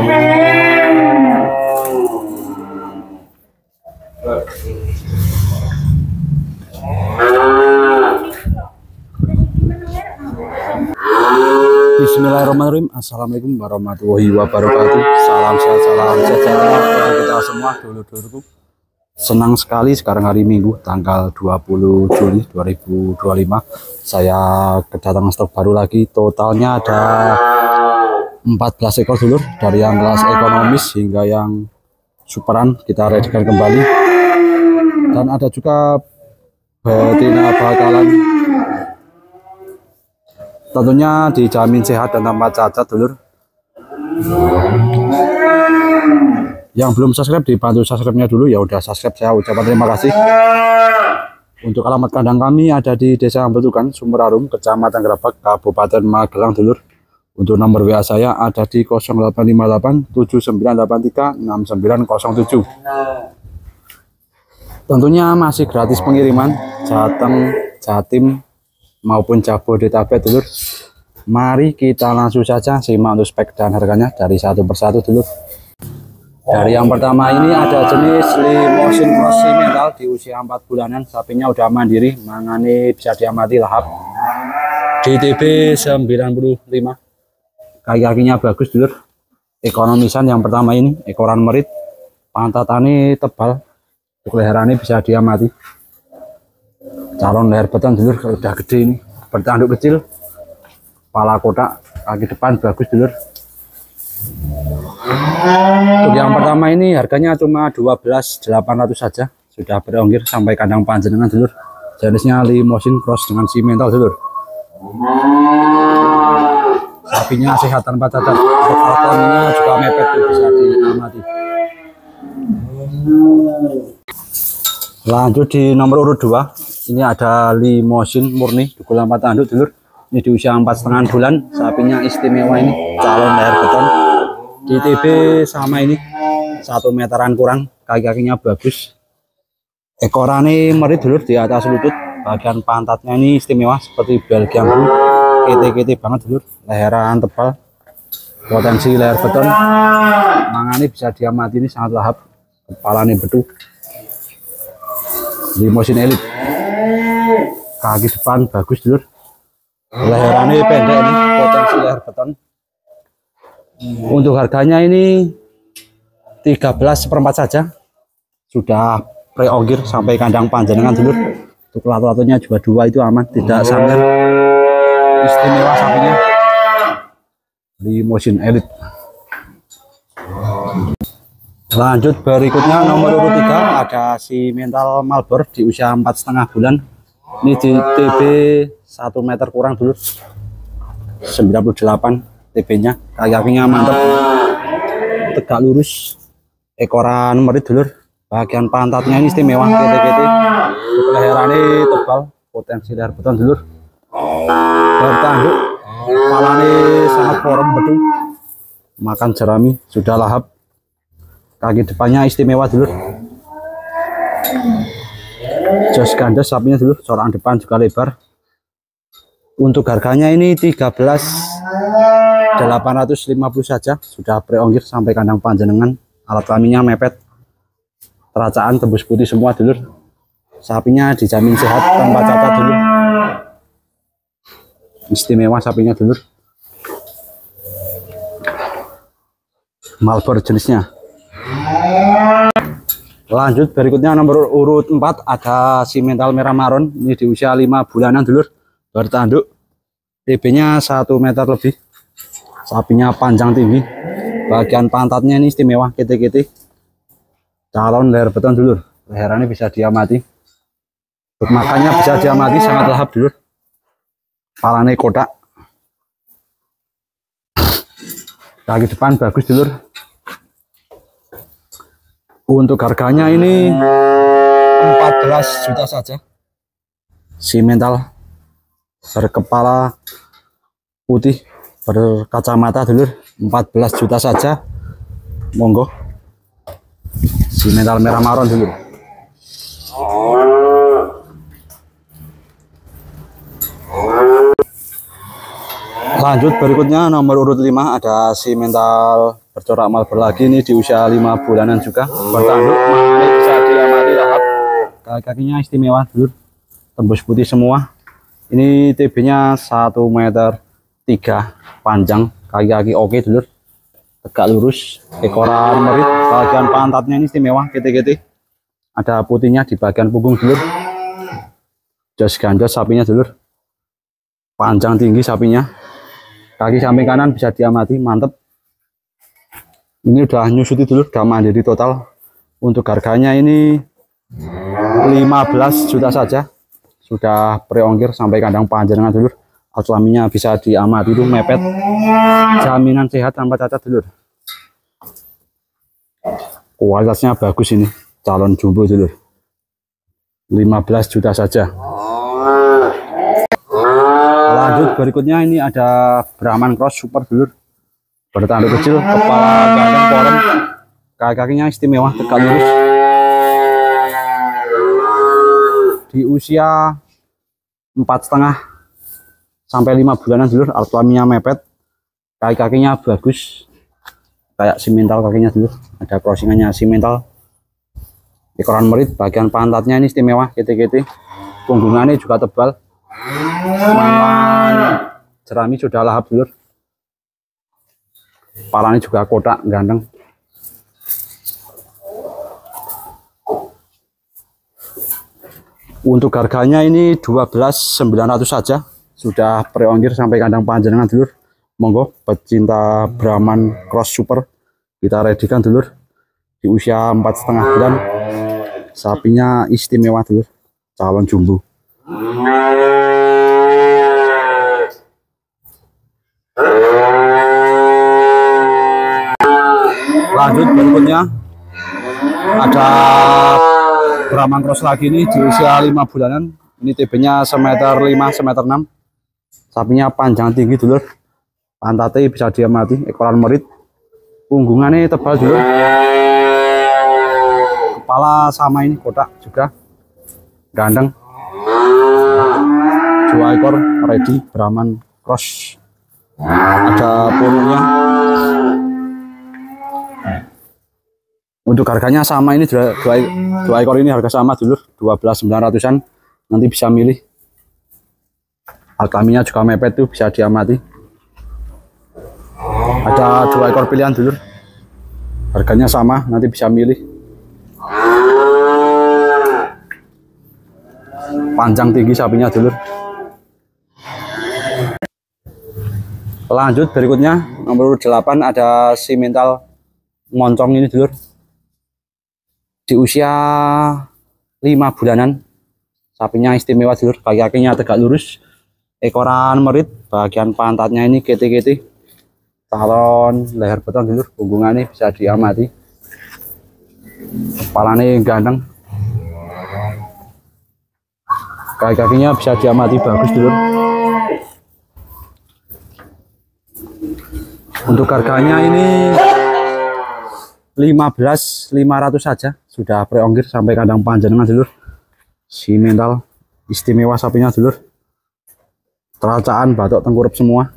Bismillahirrahmanirrahim. Assalamualaikum warahmatullahi wabarakatuh. Salam sehat, salam sejahtera untuk kita semua, dulur-dulurku. Senang sekali sekarang hari Minggu tanggal 20 Juli 2025 saya kedatangan stok baru lagi. Totalnya ada 14 ekor dulur, dari yang kelas ekonomis hingga yang superan kita readykan kembali. Dan ada juga betina bakalan, tentunya dijamin sehat dan tanpa cacat dulur. Yang belum subscribe dibantu subscribe-nya dulu, ya udah subscribe, saya ucapkan terima kasih. Untuk alamat kandang kami ada di Desa Ambetukan, Sumerarum, Kecamatan Gerabak, Kabupaten Magelang dulur. Untuk nomor WA saya ada di 0858 7983 6907. Tentunya masih gratis pengiriman Jateng, Jatim maupun Jabodetabek dulur. Mari kita langsung saja simak untuk spek dan harganya dari satu persatu dulur. Dari yang pertama ini ada jenis Limousin Cross Simmental di usia 4 bulanan. Sapinya udah mandiri, mangane bisa diamati lahap. DTB 95. Kaki-kakinya bagus dulur. Ekonomisan yang pertama ini, ekoran merit, pantatannya tebal, leherannya bisa diamati. Calon leher beton dulur, kalau udah gede ini, bertanduk kecil, kepala kotak, kaki depan bagus dulur. Untuk yang pertama ini harganya cuma 12.800 saja, sudah berongkir sampai kandang panjenengan dulur. Jenisnya Limousin Cross dengan Simmental dulur. Sapinya sehat tanpa cacat, fotonya juga mepet tuh, bisa diamati. Lanjut di nomor urut 2, ini ada Limousin murni dukul 4 tanduk dulur. Ini di usia 4,5 bulan, sapinya istimewa ini, calon leher beton. DTB sama ini 1 meteran kurang, kaki-kakinya bagus. Ekorannya merit dulur di atas lutut, bagian pantatnya ini istimewa seperti Belgian Blue, kete-kete banget dulur, leheran tebal, potensi leher beton. Mangane bisa diamati ini sangat lahap, kepalanya betul. Limousin elit, kaki depan bagus dulur, leherannya pendek ini, potensi leher beton. Untuk harganya ini 13/4 saja, sudah pre-ongkir sampai kandang panjenengan dulur. Untuk lato-latonya juga 2 itu aman, tidak sangar, istimewa sapinya. Limousin elit. Lanjut berikutnya nomor urut 3 ada Simmental Malbor di usia 4,5 bulan. Ini di TB 1 meter kurang dulur, 98 TB-nya, kaki-kakinya mantap, tegak lurus, ekoran merit dulur, bagian pantatnya ini istimewa, kete-kete, leherannya tebal, potensi leher beton dulur, bertanduk, kepalanya sangat forum betul, makan jerami, sudah lahap, kaki depannya istimewa dulur, jos gandas sapinya dulur, corak depan juga lebar. Untuk harganya ini 13.850 saja, sudah pre-ongkir sampai kandang panjenengan. Alat kelaminnya mepet, teracaan tembus putih semua dulur. Sapinya dijamin sehat tanpa cacat dulur, istimewa sapinya dulur. Malbor jenisnya. Lanjut berikutnya nomor urut 4 ada Simmental merah maron. Ini di usia 5 bulanan dulur, bertanduk, TB-nya 1 meter lebih, sapinya panjang tinggi, bagian pantatnya ini istimewa, kete-kete, calon leher beton dulur, leherannya bisa diamati, untuk makannya bisa diamati, sangat lahap dulur, kepalanya kotak, kaki depan bagus dulur. Untuk harganya ini 14 juta saja, Simmental berkepala putih berkacamata dulur, 14 juta saja, monggo. Simmental merah maron dulur. Lanjut berikutnya nomor urut 5 ada Simmental bercorak Marlboro lagi ini di usia 5 bulanan juga. Bertanduk ini bisa diamati lahap. Kaki-kakinya istimewa dulur, tembus putih semua. Ini TB-nya 1,3 meter panjang, kaki-kaki oke dulur, tegak lurus, ekoran merit. Bagian pantatnya ini istimewa, kete-kete. Ada putihnya di bagian punggung dulur. Jos ganjos sapinya dulur, panjang tinggi sapinya. Kaki samping kanan bisa diamati, mantep. Ini udah nyusuti dulur, udah mandiri total. Untuk harganya ini 15 juta saja. Sudah pre-ongkir sampai kandang panjenengan dulur. Kelaminnya bisa diamati itu mepet. Jaminan sehat tanpa cacat dulur. Kualitasnya bagus ini. Calon jumbo dulur. 15 juta saja. Lanjut berikutnya ini ada Brahman Cross Super dulur. Bertanduk kecil, kepala ganteng porem, kaki-kakinya istimewa, tegak lurus. Di usia 4,5 sampai 5 bulanan dulur. Alat kelaminnya mepet, kaki-kakinya bagus, kayak simental kakinya dulur. Ada crossingannya simental. Ekoran merit, bagian pantatnya ini istimewa, kete-kete. Punggungannya juga tebal. Mangan jerami sudah lahap dulur. Palanya juga kotak ganteng. Untuk harganya ini 12.900 saja. Sudah pre-ongkir sampai kandang panjenengan dulur. Monggo pecinta Brahman Cross Super, kita readikan dulur. Di usia 4,5 bulan. Sapinya istimewa dulur, calon jumbo. Lanjut berikutnya ada Brahman Cross lagi ini di usia 5 bulanan. Ini TB-nya 1,5 meter, 1,6 meter. Sapinya panjang tinggi dulur. Pantatnya bisa diamati, ekoran merit. Punggungannya tebal dulur. Kepala sama ini kotak juga. Ganteng. 2 ekor ready Brahman Cross. Ada punuknya. Untuk harganya sama ini, dua ekor ini harga sama dulur, 12.900-an. Nanti bisa milih. Kelaminnya juga mepet tuh, bisa diamati. Ada 2 ekor pilihan dulur. Harganya sama, nanti bisa milih. Panjang tinggi sapinya dulur. Lanjut berikutnya nomor 8 ada simental moncong ini dulur. Di usia 5 bulanan. Sapinya istimewa dulur, kaki-kakinya tegak lurus, ekoran merit, bagian pantatnya ini kete-kete, talon leher beton dulur, punggungannya bisa diamati, kepalanya ganteng, kaki-kakinya bisa diamati bagus dulur. Untuk harganya ini 15.500 saja. Sudah pre-ongkir sampai kandang panjenengan dulur. Simental istimewa sapinya dulur. Teracaan batok tengkurap semua.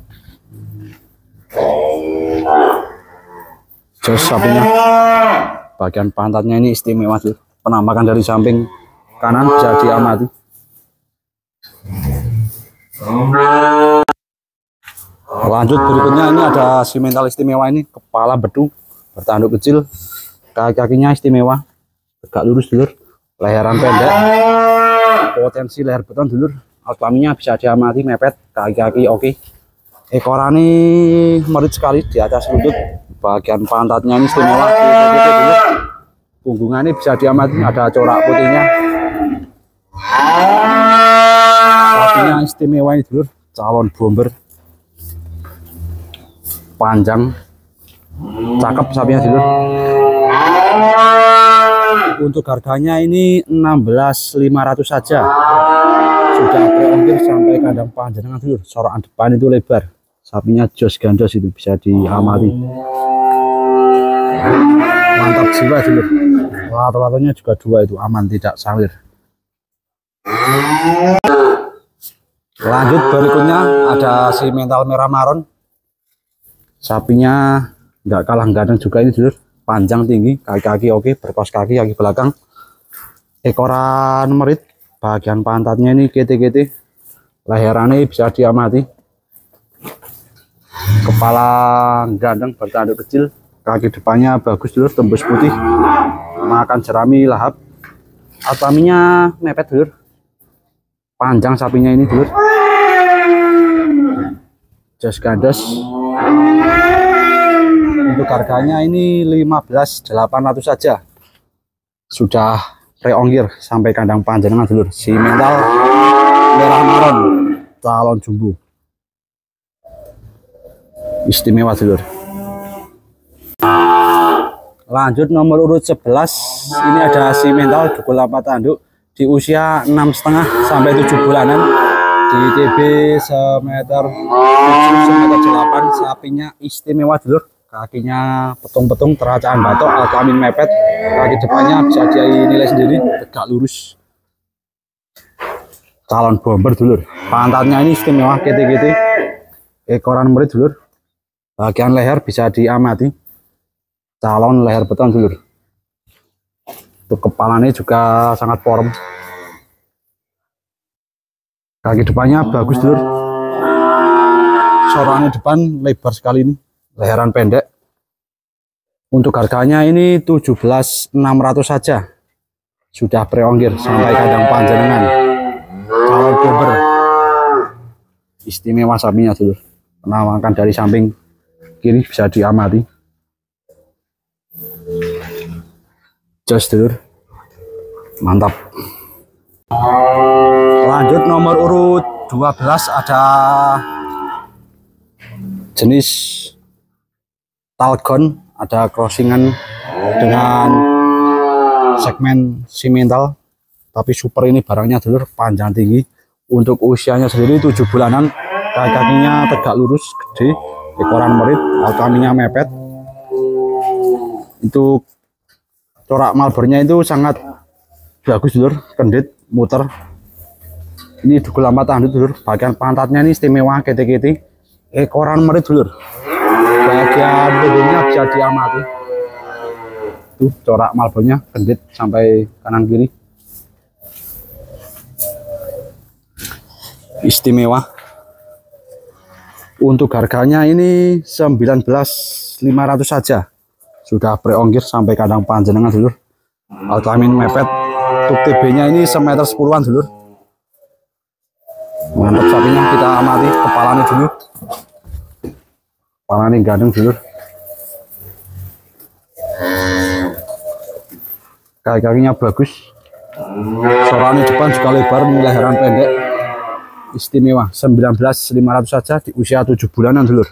Jos sapinya. Bagian pantatnya ini istimewa dulur. Penampakan dari samping kanan bisa diamati. Lanjut berikutnya ini ada simental istimewa ini, kepala bedu, bertanduk kecil, kaki-kakinya istimewa, tegak lurus dulur, leheran pendek, potensi leher beton dulur. Kelaminnya bisa diamati mepet, kaki-kaki oke. Ekorannya merit sekali di atas lutut, bagian pantatnya ini istimewa, punggungannya bisa diamati, ada corak putihnya. Sapinya istimewa ini dulur, calon bomber, panjang, cakep sapinya dulur. Untuk harganya ini 16.500 saja. Sudah pre-ongkir sampai kandang panjenengan dulur. Sorokan depan itu lebar. Sapinya jos gandos itu bisa diamati. Mantap jiwa dulur. Lato-latonya juga 2 itu aman, tidak sawir. Lanjut berikutnya ada simental merah maron. Sapinya nggak kalah ganteng juga ini dulur. Panjang tinggi, kaki-kaki oke, berkaos kaki belakang. Ekoran merit, bagian pantatnya ini kete-kete, leherannya bisa diamati. Kepala ganteng bertanduk kecil, kaki depannya bagus dulur, tembus putih, makan jerami lahap. Ataminya mepet dulur, panjang sapinya ini dulur. Jos gandos. Untuk harganya ini 15.800 saja. Sudah preonggir sampai kandang panjenengan dulur. Si mental merah maron, calon jumbo. Istimewa dulur. Lanjut nomor urut 11. Ini ada si mental dukul 4 tanduk di usia 6,5 sampai 7 bulanan. Di TB semeter 7 semeter 8. Sapinya istimewa dulur. Kakinya petung-petung, teracaan batok, alkamin mepet. Kaki depannya bisa dinilai sendiri, tegak lurus. Calon bomber dulur. Pantatnya ini istimewa, kete-kete. Ekoran merit dulur. Bagian leher bisa diamati. Calon leher beton dulur. Untuk kepalanya juga sangat porem. Kaki depannya bagus dulur. Sorangan depan lebar sekali ini. Leheran pendek. Untuk harganya ini 17.600 saja. Sudah preonggir sampai kandang panjenengan. Calon bomber. Istimewa sapinya dulur. Penampakan dari samping kiri bisa diamati. Jos dulur. Mantap. Lanjut nomor urut 12 ada jenis Talgon, ada crossingan dengan segmen simental, tapi super ini barangnya dulur, panjang tinggi. Untuk usianya sendiri 7 bulanan, kakinya tegak lurus, gede, ekoran merit, alkaminya mepet. Itu corak malbornya itu sangat bagus dulur, kendit, muter. Ini dukul 4 tanduk dulur, bagian pantatnya ini istimewa, kete-kete, ekoran merit dulur. Bagian punggungnya bisa diamati. Tuh corak malbornya kendit sampai kanan kiri. Istimewa. Untuk harganya ini 19.500 saja. Sudah preonggir sampai kandang panjenengan dulur. Alkamin mepet. Untuk TB-nya ini semeter 10-an dulur. Mantap sapinya, kita amati kepalanya dulu. Kepalanya ganteng dulur. Kaki-kakinya bagus. Sorangan depan juga lebar, leheran pendek. Istimewa, 19.500 saja di usia 7 bulanan dulur.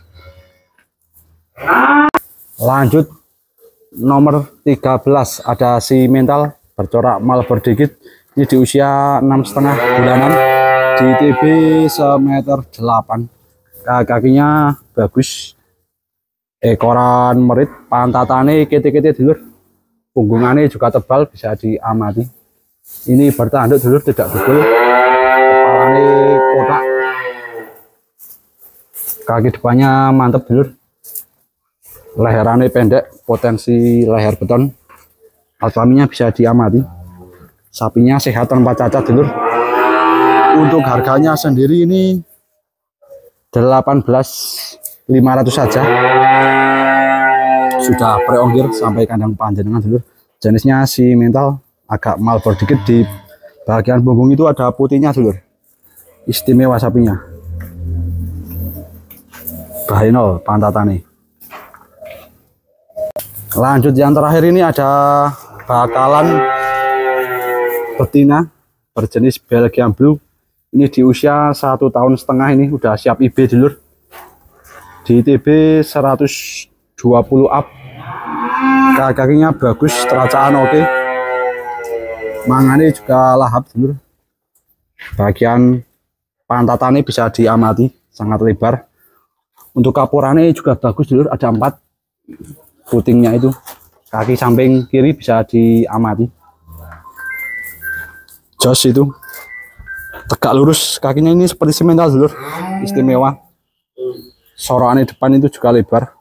Lanjut nomor 13 ada si mental bercorak malbor dikit. Ini di usia 6,5 bulanan. Di TB semeter 8. Kakinya bagus. Ekoran merit, pantatannya kete-kete dulur. Punggungannya juga tebal, bisa diamati. Ini bertanduk dulur, tidak dukul. Kepalanya kotak. Kaki depannya mantap dulur. Leherannya pendek, potensi leher beton. Alkaminya bisa diamati. Sapinya sehat tanpa cacat dulur. Untuk harganya sendiri ini 18.500 saja. Sudah preonggir sampai kandang panjenengan dulur. Jenisnya si mental, agak malbor dikit. Di bagian punggung itu ada putihnya dulur. Istimewa sapinya. Bahenol pantatannya. Lanjut yang terakhir ini ada bakalan betina berjenis Belgian Blue. Ini di usia 1,5 tahun ini udah siap IB dulur. Di TB 120 up. Kakinya bagus, teracaan oke. Mangannya juga lahap dulur. Bagian pantatannya bisa diamati, sangat lebar. Untuk kapurannya juga bagus dulur, ada 4 putingnya itu. Kaki samping kiri bisa diamati. Jos itu tegak lurus, kakinya ini seperti simental dulur. Istimewa. Sorangan depan itu juga lebar.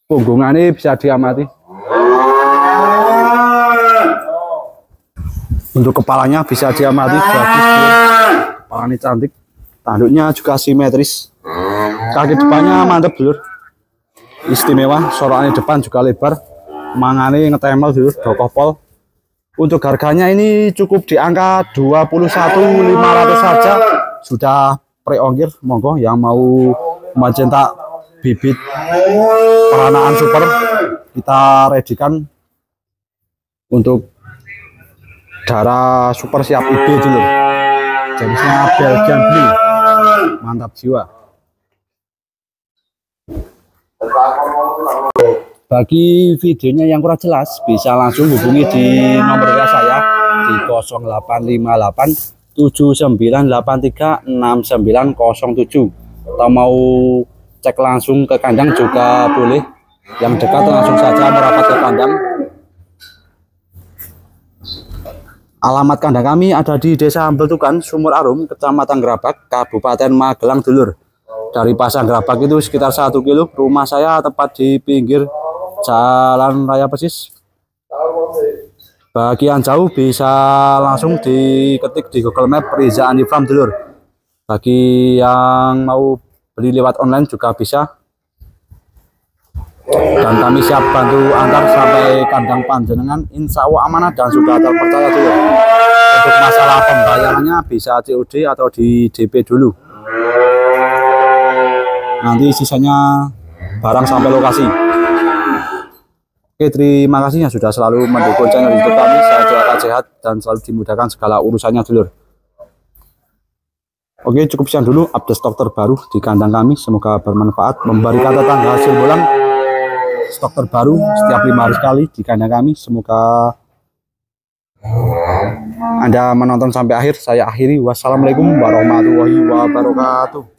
Punggungannya bisa diamati. Untuk kepalanya bisa diamati bagus, kepalanya cantik, tanduknya juga simetris, kaki depannya mantap dulur, istimewa, sorokannya depan juga lebar, mangane ngetemel dulur, dokopol. Untuk harganya ini cukup di angka 21.500 saja, sudah pre-ongkir. Monggo yang mau mencetak bibit peranaan super kita redikan untuk darah super siap IB dulu, jenisnya Belgian Blue, mantap jiwa. Bagi videonya yang kurang jelas bisa langsung hubungi di nomor WA saya di 0858 7983 6907, atau mau cek langsung ke kandang juga boleh, yang dekat langsung saja merapat ke kandang. Alamat kandang kami ada di Desa Beltukan, Sumur Arum, Kecamatan Grabak, Kabupaten Magelang dulur. Dari Pasang Grabak itu sekitar 1 kilo. Rumah saya tepat di pinggir Jalan Raya Persis. Bagi yang jauh bisa langsung diketik di Google Map Riza Andi Farm dulur. Bagi yang mau beli lewat online juga bisa. Dan kami siap bantu antar sampai kandang panjenengan, insya Allah amanah dan sudah terpercaya dulu. Untuk masalah pembayarannya bisa COD atau di DP dulu, nanti sisanya barang sampai lokasi. Oke, terima kasih yang sudah selalu mendukung channel YouTube kami. Saya doakan sehat dan selalu dimudahkan segala urusannya dulur. Oke, cukup sekian dulu update stok terbaru di kandang kami, semoga bermanfaat, memberikan tetangga hasil bolang. Stok terbaru setiap 5 hari sekali di kandang kami. Semoga Anda menonton sampai akhir. Saya akhiri. Wassalamualaikum warahmatullahi wabarakatuh.